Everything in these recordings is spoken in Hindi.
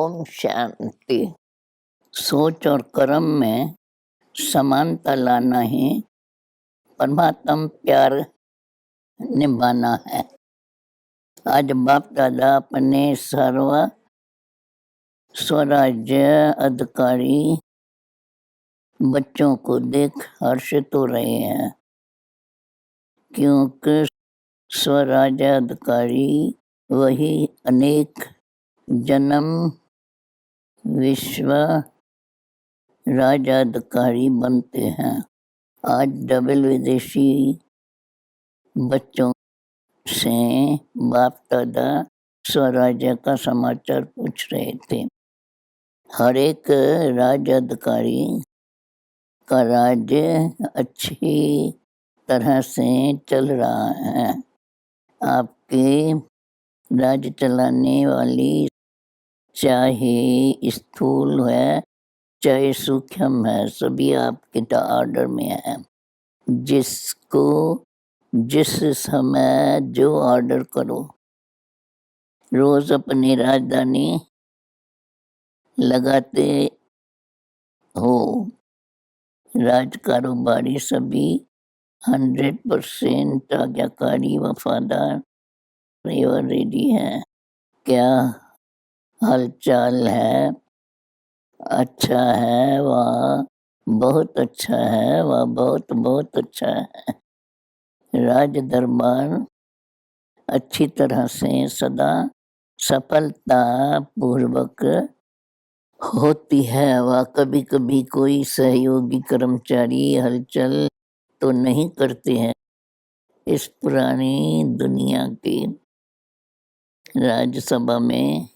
ओम शांति। सोच और कर्म में समानता लाना ही परमात्म प्यार निभाना है। आज बाप दादा अपने स्वराज्य अधिकारी बच्चों को देख हर्षित हो रहे हैं, क्योंकि स्वराज्य अधिकारी वही अनेक जन्म विश्व राज्याधिकारी बनते हैं। आज डबल विदेशी बच्चों से बाप दादा स्वराज्य का समाचार पूछ रहे थे। हर एक राज्य अधिकारी का राज्य अच्छी तरह से चल रहा है। आपके राज्य चलाने वाली चाहे स्थूल है चाहे सूक्ष्म है, सभी आपके ऑर्डर में है। जिसको जिस समय जो ऑर्डर करो, रोज अपनी राजधानी लगाते हो। राज कारोबारी सभी 100% आज्ञाकारी वफादार एवं रेडी है। क्या हालचाल है? अच्छा है, वह बहुत अच्छा है, वह बहुत बहुत अच्छा है। राज दरबार अच्छी तरह से सदा सफलता पूर्वक होती है। वह कभी कभी कोई सहयोगी कर्मचारी हलचल तो नहीं करते हैं। इस पुरानी दुनिया की राज्यसभा में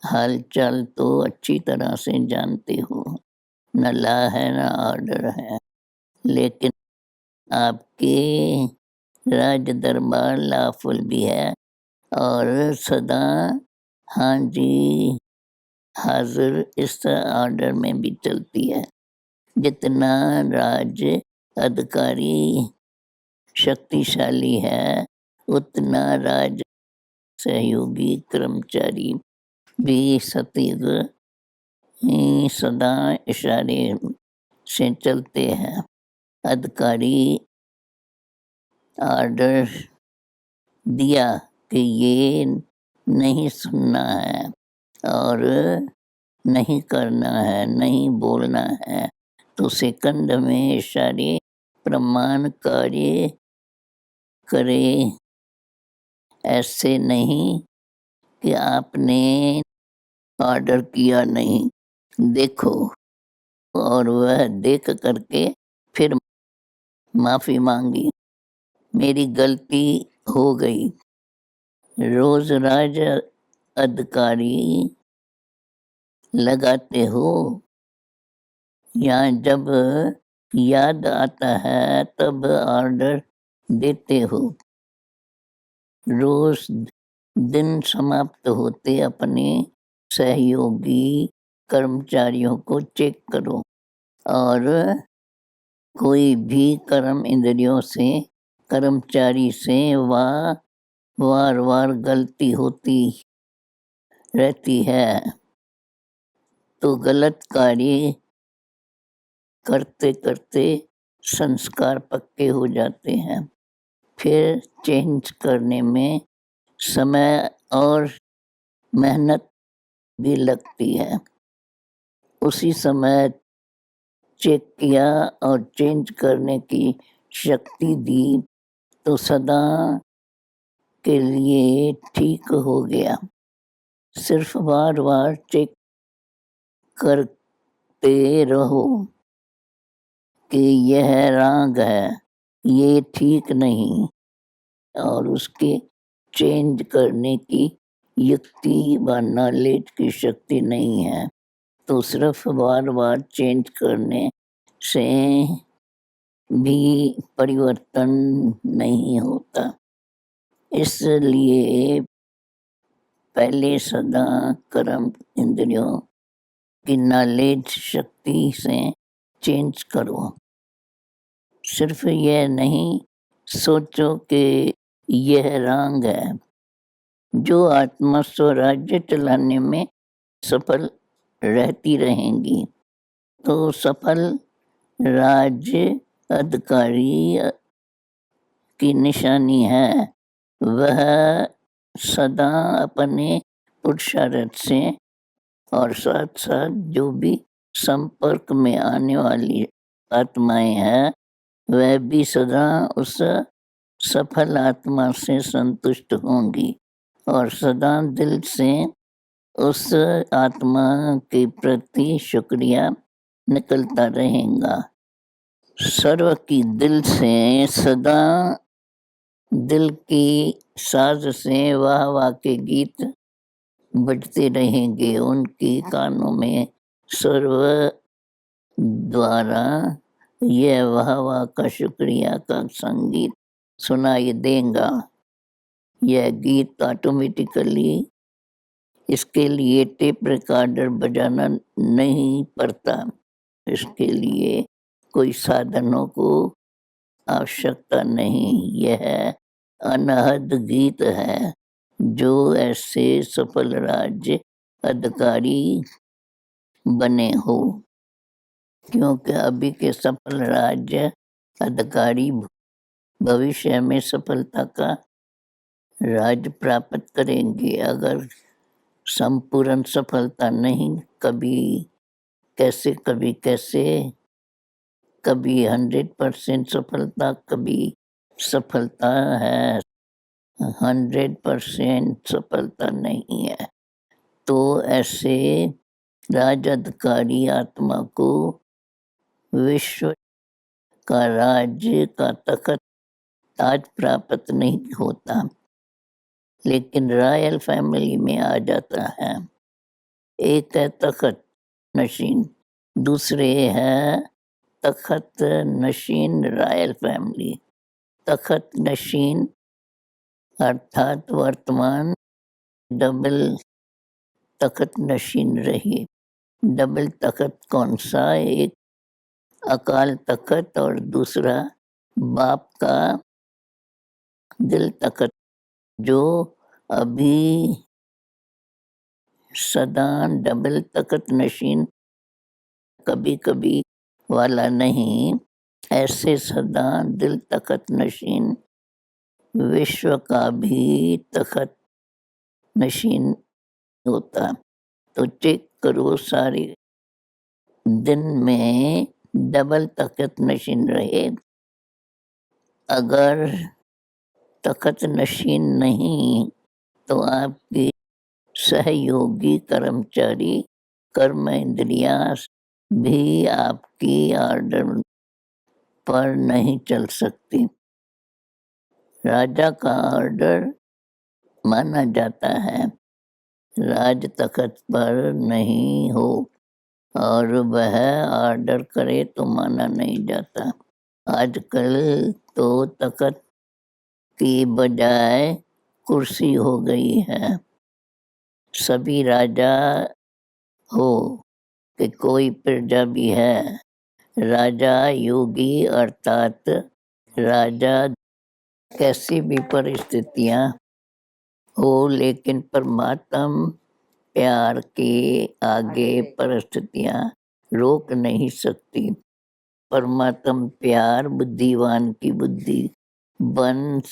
हालचाल तो अच्छी तरह से जानते हो, न ला है न ऑर्डर है। लेकिन आपके राज दरबार लाफुल भी है और सदा हाँ जी हाजिर इस ऑर्डर में भी चलती है। जितना राज्य अधिकारी शक्तिशाली है, उतना राज सहयोगी कर्मचारी भी सदा इशारे से चलते हैं। अधिकारी ऑर्डर दिया कि ये नहीं सुनना है और नहीं करना है, नहीं बोलना है, तो सेकंड में इशारे प्रमाण कार्य करे। ऐसे नहीं कि आपने ऑर्डर किया नहीं, देखो, और वह देख करके फिर माफी मांगी, मेरी गलती हो गई। रोज राज अधिकारी लगाते हो या जब याद आता है तब ऑर्डर देते हो। रोज दिन समाप्त होते अपने सहयोगी कर्मचारियों को चेक करो और कोई भी कर्म इंद्रियों से कर्मचारी से वार वार गलती होती रहती है, तो गलत कार्य करते करते संस्कार पक्के हो जाते हैं। फिर चेंज करने में समय और मेहनत भी लगती है। उसी समय चेक किया और चेंज करने की शक्ति दी तो सदा के लिए ठीक हो गया। सिर्फ बार बार चेक करते रहो कि यह रॉन्ग है, ये ठीक नहीं, और उसके चेंज करने की युक्ति व नॉलेज की शक्ति नहीं है, तो सिर्फ बार बार चेंज करने से भी परिवर्तन नहीं होता। इसलिए पहले सदा कर्म इंद्रियों की नॉलेज शक्ति से चेंज करो। सिर्फ यह नहीं सोचो कि यह रॉन्ग है। जो आत्मा स्वराज्य चलाने में सफल रहती रहेंगी। तो सफल राज्य अधिकारी की निशानी है वह सदा अपने पुरुषार्थ से और साथ साथ जो भी संपर्क में आने वाली आत्माएं हैं वह भी सदा उस सफल आत्मा से संतुष्ट होंगी और सदा दिल से उस आत्मा के प्रति शुक्रिया निकलता रहेगा। सर्व की दिल से सदा दिल की साज से वाह वाह के गीत बजते रहेंगे उनके कानों में सर्व द्वारा यह वाह वाह का शुक्रिया का संगीत सुनाई देगा। यह गीत ऑटोमेटिकली इसके लिए टेप रिकॉर्डर बजाना नहीं पड़ता। इसके लिए कोई साधनों को आवश्यकता नहीं। यह अनहद गीत है जो ऐसे सफल राज्य अधिकारी बने हो, क्योंकि अभी के सफल राज्य अधिकारी भविष्य में सफलता का राज प्राप्त करेंगे। अगर संपूर्ण सफलता नहीं, कभी 100% सफलता, कभी सफलता है 100% सफलता नहीं है। तो ऐसे राज अधिकारी आत्मा को विश्व का राज्य का तखत ताज प्राप्त नहीं होता, लेकिन रॉयल फैमिली में आ जाता है। एक है तखत नशीन, दूसरे है तखत नशीन रॉयल फैमिली। तखत नशीन अर्थात वर्तमान डबल तखत नशीन रही। डबल तखत कौन सा? एक अकाल तखत और दूसरा बाप का दिल तखत, जो अभी सदा डबल तखत नशीन कभी कभी वाला नहीं, ऐसे सदा दिल तखत नशीन विश्व का भी तखत नशीन होता। तो चेक करो सारे दिन में डबल तखत नशीन रहे। अगर तखत नशीन नहीं तो आपकी सहयोगी कर्मचारी कर्म इंद्रियां भी आपकी ऑर्डर पर नहीं चल सकती। राजा का ऑर्डर माना जाता है, राज तखत पर नहीं हो और वह ऑर्डर करे तो माना नहीं जाता। आजकल तो तखत की बजाय कुर्सी हो गई है। सभी राजा हो कि कोई प्रजा भी है, राजा योगी अर्थात राजा कैसी भी परिस्थितियां हो, लेकिन परमात्म प्यार के आगे परिस्थितियां रोक नहीं सकती। परमात्म प्यार बुद्धिवान की बुद्धि बन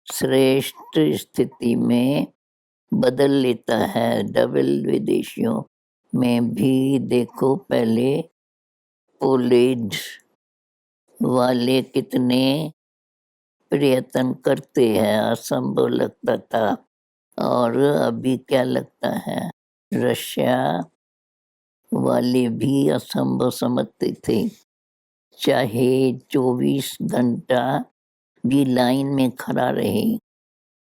श्रेष्ठ स्थिति में बदल लेता है। डबल विदेशियों में भी देखो, पहले कॉलेज वाले कितने प्रयत्न करते हैं, असंभव लगता था, और अभी क्या लगता है, रशिया वाले भी असंभव समझते थे। चाहे 24 घंटा भी लाइन में खड़ा रहे,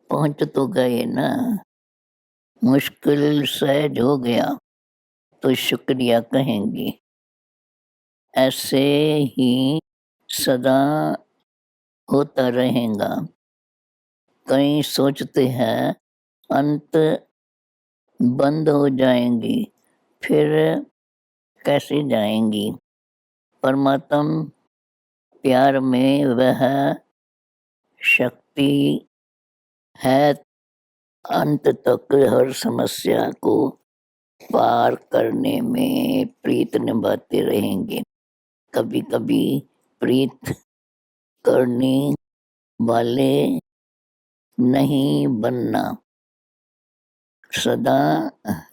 पहुंच तो गए ना। मुश्किल सहज हो गया तो शुक्रिया कहेंगे। ऐसे ही सदा होता रहेगा। कई सोचते हैं अंत बंद हो जाएंगी, फिर कैसे जाएंगी? परमात्म प्यार में वह शक्ति है अंत तक हर समस्या को पार करने में प्रीत निभाते रहेंगे। कभी कभी प्रीत करने वाले नहीं बनना, सदा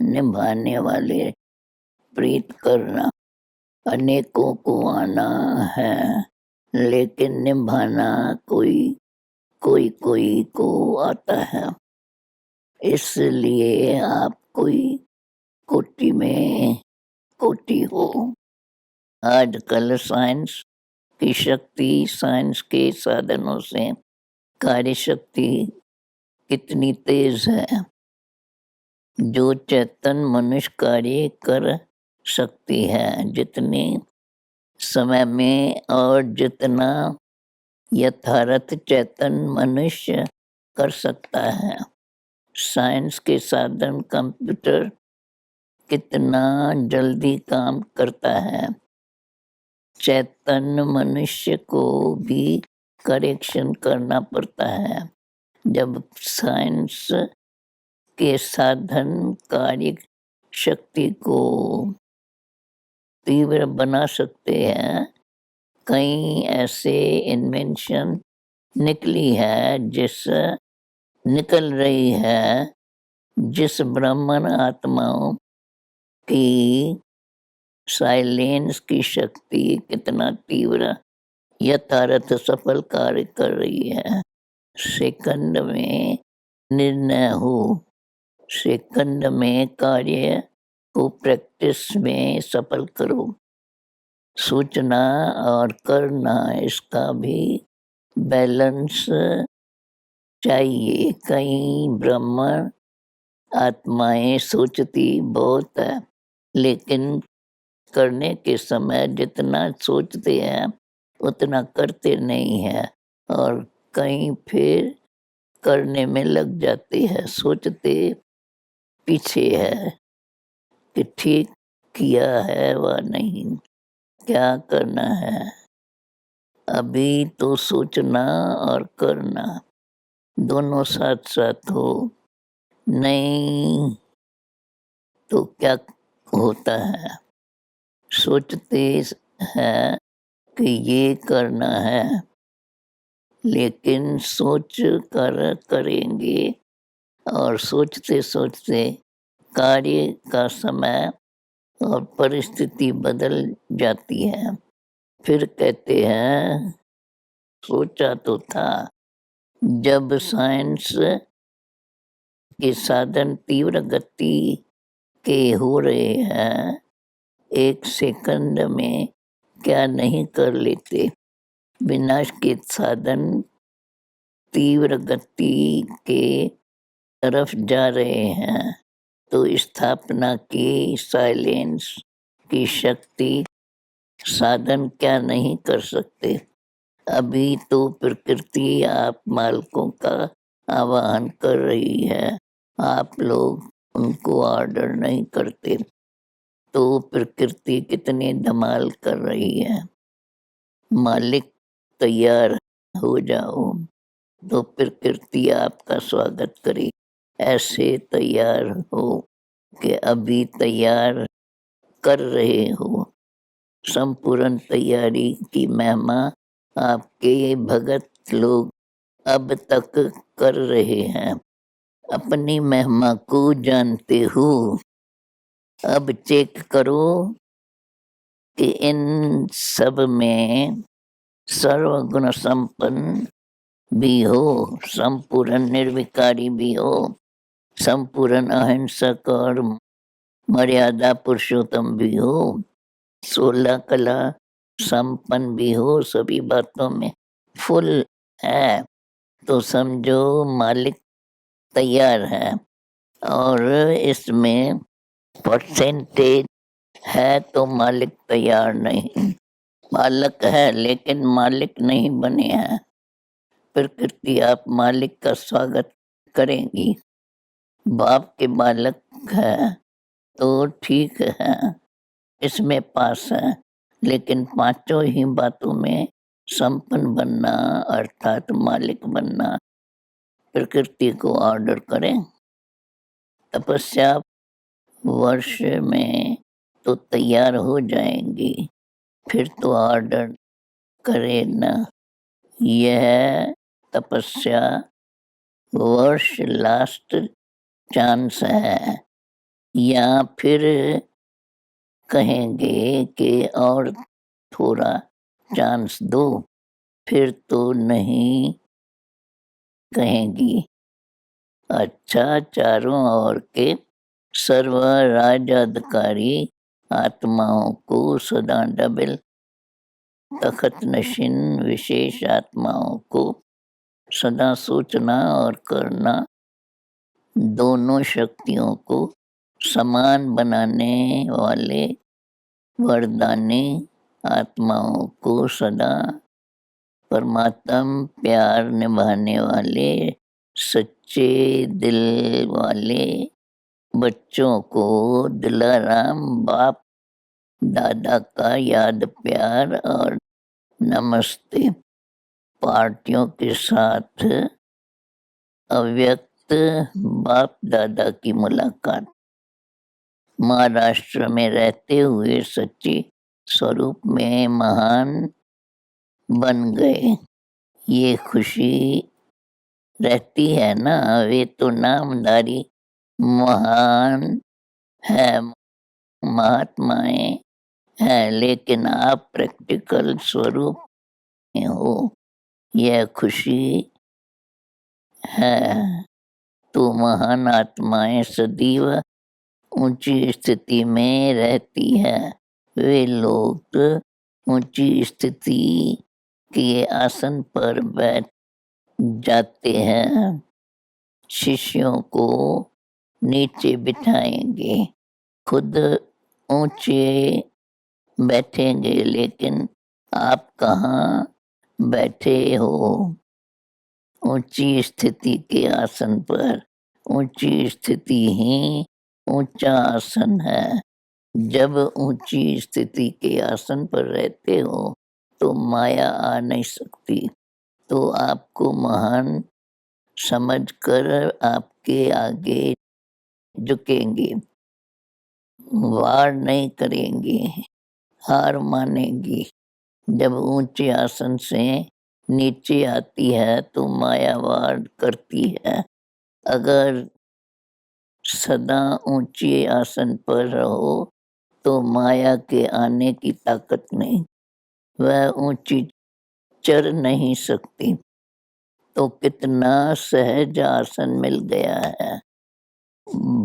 निभाने वाले प्रीत करना। अनेकों को आना है, लेकिन निभाना कोई कोई कोई को आता है। इसलिए आप कोई कोटि में कोटि हो। आजकल साइंस की शक्ति, साइंस के साधनों से कार्य शक्ति कितनी तेज है। जो चेतन मनुष्य कार्य कर सकती है जितने समय में, और जितना यथार्थ चेतन मनुष्य कर सकता है। साइंस के साधन, कंप्यूटर कितना जल्दी काम करता है। चेतन मनुष्य को भी करेक्शन करना पड़ता है। जब साइंस के साधन कार्य शक्ति को तीव्र बना सकते हैं, कई ऐसे इन्वेंशन निकल रही है जिस ब्राह्मण आत्माओं की साइलेंस की शक्ति कितना तीव्र यथार्थ सफल कार्य कर रही है। सेकंड में निर्णय हो, सेकंड में कार्य को प्रैक्टिस में सफल करो। सोचना और करना, इसका भी बैलेंस चाहिए। कई ब्राह्मण आत्माएं सोचती बहुत है, लेकिन करने के समय जितना सोचते हैं उतना करते नहीं है, और कहीं फिर करने में लग जाते हैं। सोचते पीछे है कि ठीक किया है व नहीं, क्या करना है। अभी तो सोचना और करना दोनों साथ साथ हो, नहीं तो क्या होता है। सोचते हैं कि ये करना है, लेकिन सोच कर करेंगे, और सोचते सोचते कार्य का समय और परिस्थिति बदल जाती है। फिर कहते हैं सोचा तो था। जब साइंस के साधन तीव्र गति के हो रहे हैं, एक सेकंड में क्या नहीं कर लेते। विनाश के साधन तीव्र गति के तरफ जा रहे हैं, तो स्थापना की साइलेंस की शक्ति साधन क्या नहीं कर सकते। अभी तो प्रकृति आप मालकों का आवाहन कर रही है, आप लोग उनको ऑर्डर नहीं करते, तो प्रकृति कितनी धमाल कर रही है। मालिक तैयार हो जाओ, तो प्रकृति आपका स्वागत करे। ऐसे तैयार हो कि अभी तैयार कर रहे हो। संपूर्ण तैयारी की महिमा आपके भगत लोग अब तक कर रहे हैं। अपनी महिमा को जानते हो। अब चेक करो कि इन सब में सर्वगुण संपन्न भी हो, संपूर्ण निर्विकारी भी हो, संपूर्ण अहिंसक और मर्यादा पुरुषोत्तम भी हो, 16 कला संपन्न भी हो, सभी बातों में फुल है, तो समझो मालिक तैयार है। और इसमें परसेंटेज है तो मालिक तैयार नहीं। मालिक है लेकिन मालिक नहीं बने हैं। प्रकृति आप मालिक का स्वागत करेंगी। बाप के बालक है तो ठीक है, इसमें पास है, लेकिन पांचों ही बातों में संपन्न बनना अर्थात मालिक बनना। प्रकृति को ऑर्डर करें, तपस्या वर्ष में तो तैयार हो जाएंगी, फिर तो ऑर्डर करे ना। यह तपस्या वर्ष लास्ट चांस है, या फिर कहेंगे कि और थोड़ा चांस दो, फिर तो नहीं कहेंगी। अच्छा, चारों ओर के सर्व राज्याधिकारी आत्माओं को सदा डबल तखत नशीन विशेष आत्माओं को सदा सोचना और करना, दोनों शक्तियों को समान बनाने वाले वरदानी आत्माओं को सदा परमात्म प्यार निभाने वाले सच्चे दिल वाले बच्चों को दिलाराम बाप दादा का याद प्यार और नमस्ते पार्टियों के साथ अव्यक्त बाप दादा की मुलाकात महाराष्ट्र में रहते हुए सच्ची स्वरूप में महान बन गए। ये खुशी रहती है ना, वे तो नामधारी महान है, महात्माएं हैं, लेकिन आप प्रैक्टिकल स्वरूप में हो। यह खुशी है तो महान आत्माएं सदैव ऊंची स्थिति में रहती है। वे लोग ऊंची स्थिति के आसन पर बैठ जाते हैं, शिष्यों को नीचे बिठाएंगे, खुद ऊंचे बैठेंगे, लेकिन आप कहाँ बैठे हो? ऊंची स्थिति के आसन पर। ऊंची स्थिति ही ऊंचा आसन है। जब ऊंची स्थिति के आसन पर रहते हो तो माया आ नहीं सकती, तो आपको महान समझकर आपके आगे झुकेंगे, वार नहीं करेंगे, हार मानेंगी। जब ऊंचे आसन से नीचे आती है तो माया वार करती है। अगर सदा ऊंचे आसन पर रहो तो माया के आने की ताकत नहीं, वह ऊंची चढ़ नहीं सकती। तो कितना सहज आसन मिल गया है।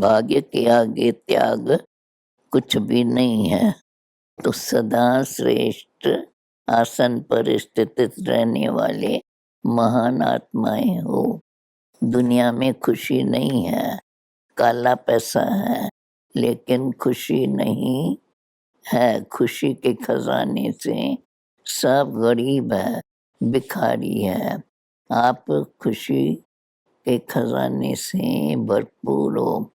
भाग्य के आगे त्याग कुछ भी नहीं है। तो सदा श्रेष्ठ आसन पर स्थित रहने वाले महान आत्माएं हो। दुनिया में खुशी नहीं है, काला पैसा है, लेकिन खुशी नहीं है। खुशी के खजाने से सब गरीब है, भिखारी है। आप खुशी के खजाने से भरपूर हो।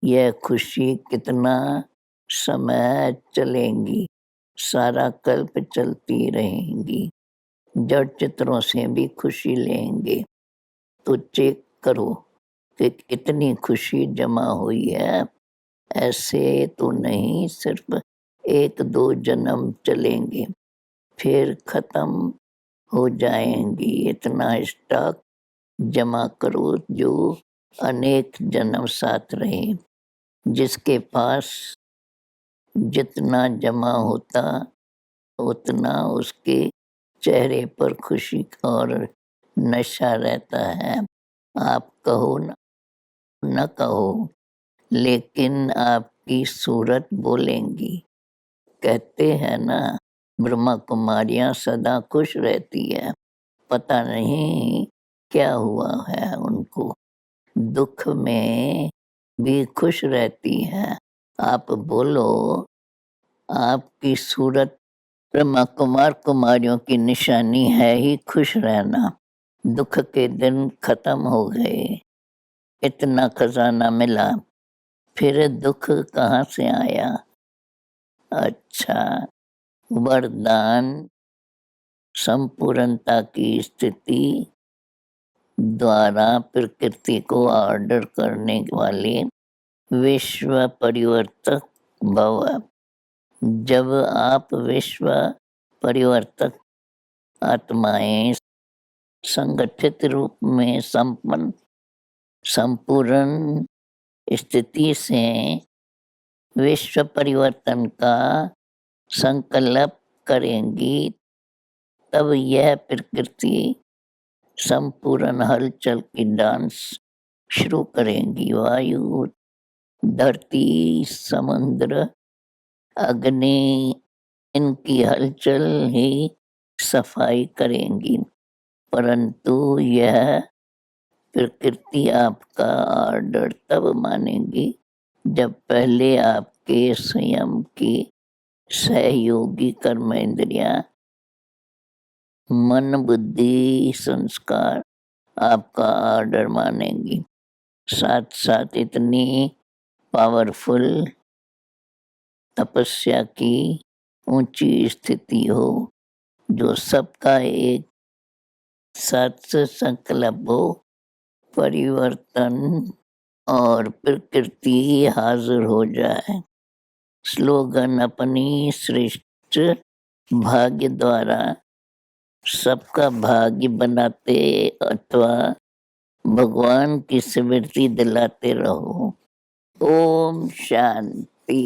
यह खुशी कितना समय चलेंगी, सारा कल्प चलती रहेंगी। जड़ चित्रों से भी खुशी लेंगे तो चेक करो कि कितनी खुशी जमा हुई है। ऐसे तो नहीं सिर्फ एक दो जन्म चलेंगे, फिर खत्म हो जाएंगी। इतना स्टॉक जमा करो जो अनेक जन्म साथ रहे। जिसके पास जितना जमा होता उतना उसके चेहरे पर खुशी और नशा रहता है। आप कहो न कहो, लेकिन आपकी सूरत बोलेंगी। कहते हैं ना, ब्रह्मा कुमारियां सदा खुश रहती है, पता नहीं क्या हुआ है उनको। दुख में भी खुश रहती है। आप बोलो, आपकी सूरत ब्रह्मा कुमार कुमारियों की निशानी है ही खुश रहना। दुख के दिन खत्म हो गए, इतना खजाना मिला, फिर दुख कहाँ से आया? अच्छा, वरदान संपूर्णता की स्थिति द्वारा प्रकृति को ऑर्डर करने वाले विश्व परिवर्तक भव। जब आप विश्व परिवर्तक आत्माएं संगठित रूप में संपूर्ण स्थिति से विश्व परिवर्तन का संकल्प करेंगी, तब यह प्रकृति संपूर्ण हलचल की डांस शुरू करेंगी। वायु, धरती, समुद्र, अग्नि, इनकी हलचल ही सफाई करेंगी, परंतु यह प्रकृति आपका ऑर्डर तब मानेगी जब पहले आपके स्वयं की सहयोगी कर्मेंद्रियां, मन, बुद्धि, संस्कार आपका ऑर्डर मानेंगी। साथ साथ इतनी पावरफुल तपस्या की ऊंची स्थिति हो जो सबका एक साथ संकल्प हो, परिवर्तन और प्रकृति हाजिर हो जाए। स्लोगन अपनी श्रेष्ठ भाग्य द्वारा सबका भाग्य बनाते अथवा भगवान की स्मृति दिलाते रहो। ओम शांति।